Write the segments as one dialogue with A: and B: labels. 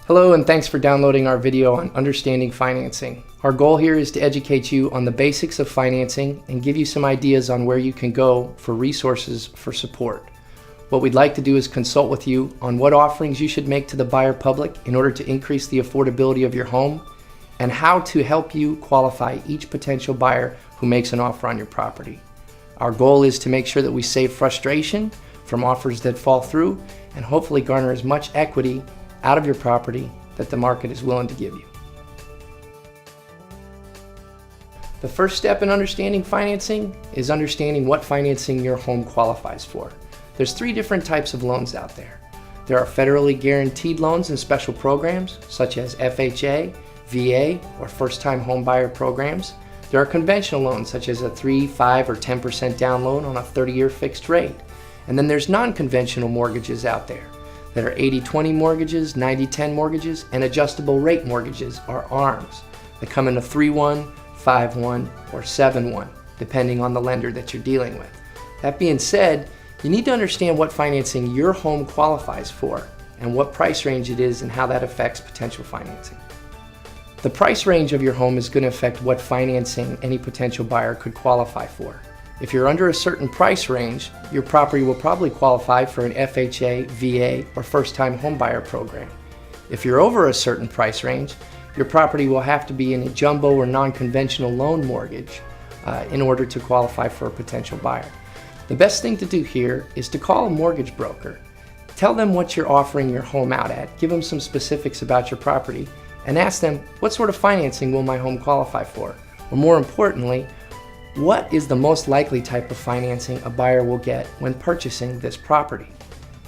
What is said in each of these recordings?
A: Hello and thanks for downloading our video on understanding financing. Our goal here is to educate you on the basics of financing and give you some ideas on where you can go for resources for support. What we'd like to do is consult with you on what offerings you should make to the buyer public in order to increase the affordability of your home and how to help you qualify each potential buyer who makes an offer on your property. Our goal is to make sure that we save frustration from offers that fall through and hopefully garner as much equity out of your property that the market is willing to give you. The first step in understanding financing is understanding what financing your home qualifies for. There's three different types of loans out there. There are federally guaranteed loans and special programs such as FHA, VA, or first-time home buyer programs. There are conventional loans such as a 3, 5, or 10% down loan on a 30-year fixed rate. And then there's non-conventional mortgages out there that are 80-20 mortgages, 90-10 mortgages, and adjustable rate mortgages, or ARMs, that come in a 3-1, 5-1, or 7-1, depending on the lender that you're dealing with. That being said, you need to understand what financing your home qualifies for and what price range it is and how that affects potential financing. The price range of your home is going to affect what financing any potential buyer could qualify for. If you're under a certain price range, your property will probably qualify for an FHA, VA, or first-time homebuyer program. If you're over a certain price range, your property will have to be in a jumbo or non-conventional loan mortgage in order to qualify for a potential buyer. The best thing to do here is to call a mortgage broker. Tell them what you're offering your home out at, give them some specifics about your property, and ask them, what sort of financing will my home qualify for? Or more importantly, what is the most likely type of financing a buyer will get when purchasing this property?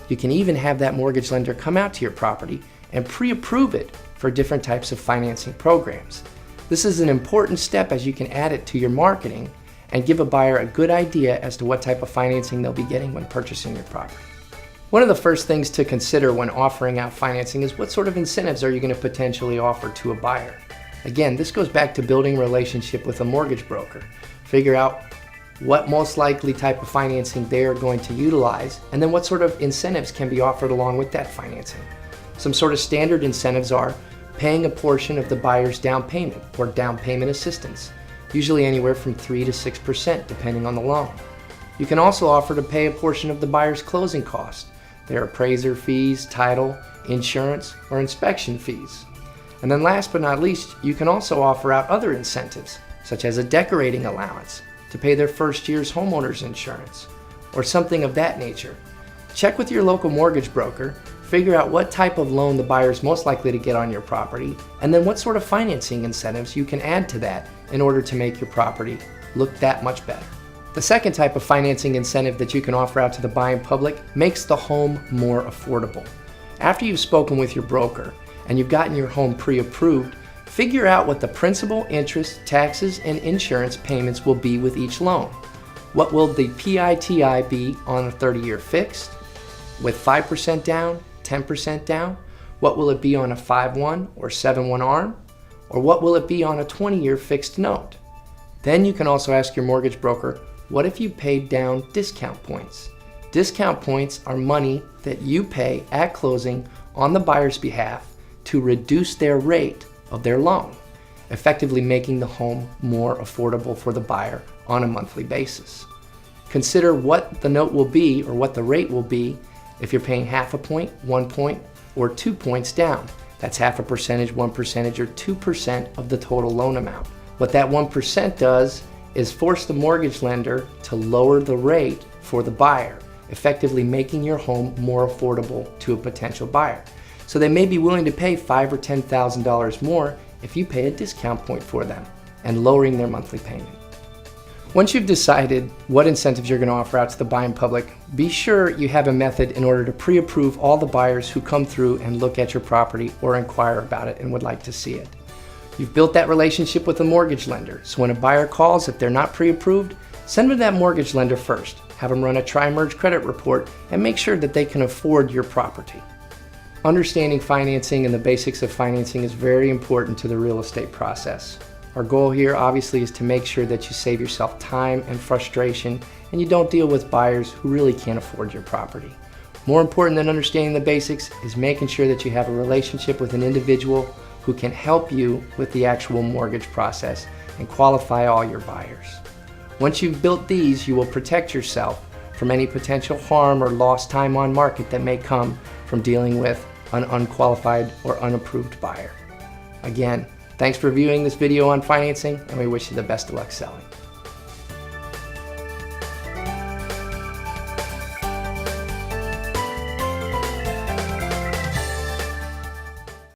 A: You can even have that mortgage lender come out to your property and pre-approve it for different types of financing programs. This is an important step as you can add it to your marketing and give a buyer a good idea as to what type of financing they'll be getting when purchasing your property. One of the first things to consider when offering out financing is what sort of incentives are you going to potentially offer to a buyer. Again, this goes back to building a relationship with a mortgage broker. Figure out what most likely type of financing they are going to utilize, and then what sort of incentives can be offered along with that financing. Some sort of standard incentives are paying a portion of the buyer's down payment or down payment assistance, usually anywhere from 3 to 6% depending on the loan. You can also offer to pay a portion of the buyer's closing costs, their appraiser fees, title, insurance, or inspection fees. And then last but not least, you can also offer out other incentives, such as a decorating allowance to pay their first year's homeowner's insurance, or something of that nature. Check with your local mortgage broker, figure out what type of loan the buyer is most likely to get on your property, and then what sort of financing incentives you can add to that in order to make your property look that much better. The second type of financing incentive that you can offer out to the buying public makes the home more affordable. After you've spoken with your broker and you've gotten your home pre-approved, figure out what the principal, interest, taxes, and insurance payments will be with each loan. What will the PITI be on a 30-year fixed with 5% down, 10% down? What will it be on a 5-1 or 7-1 ARM? Or what will it be on a 20-year fixed note? Then you can also ask your mortgage broker, what if you paid down discount points? Discount points are money that you pay at closing on the buyer's behalf to reduce their rate of their loan, effectively making the home more affordable for the buyer on a monthly basis. Consider what the note will be or what the rate will be if you're paying half a point, 1 point, or 2 points down. That's half a percentage, 1%, or 2% of the total loan amount. What that 1% does is force the mortgage lender to lower the rate for the buyer, effectively making your home more affordable to a potential buyer. So they may be willing to pay $5,000 or $10,000 more if you pay a discount point for them and lowering their monthly payment. Once you've decided what incentives you're going to offer out to the buying public, be sure you have a method in order to pre-approve all the buyers who come through and look at your property or inquire about it and would like to see it. You've built that relationship with a mortgage lender, so when a buyer calls, if they're not pre-approved, send them to that mortgage lender first. Have them run a tri-merge credit report and make sure that they can afford your property. Understanding financing and the basics of financing is very important to the real estate process. Our goal here obviously is to make sure that you save yourself time and frustration and you don't deal with buyers who really can't afford your property. More important than understanding the basics is making sure that you have a relationship with an individual who can help you with the actual mortgage process and qualify all your buyers. Once you've built these, you will protect yourself from any potential harm or lost time on market that may come from dealing with an unqualified or unapproved buyer. Again, thanks for viewing this video on financing, and we wish you the best of luck selling.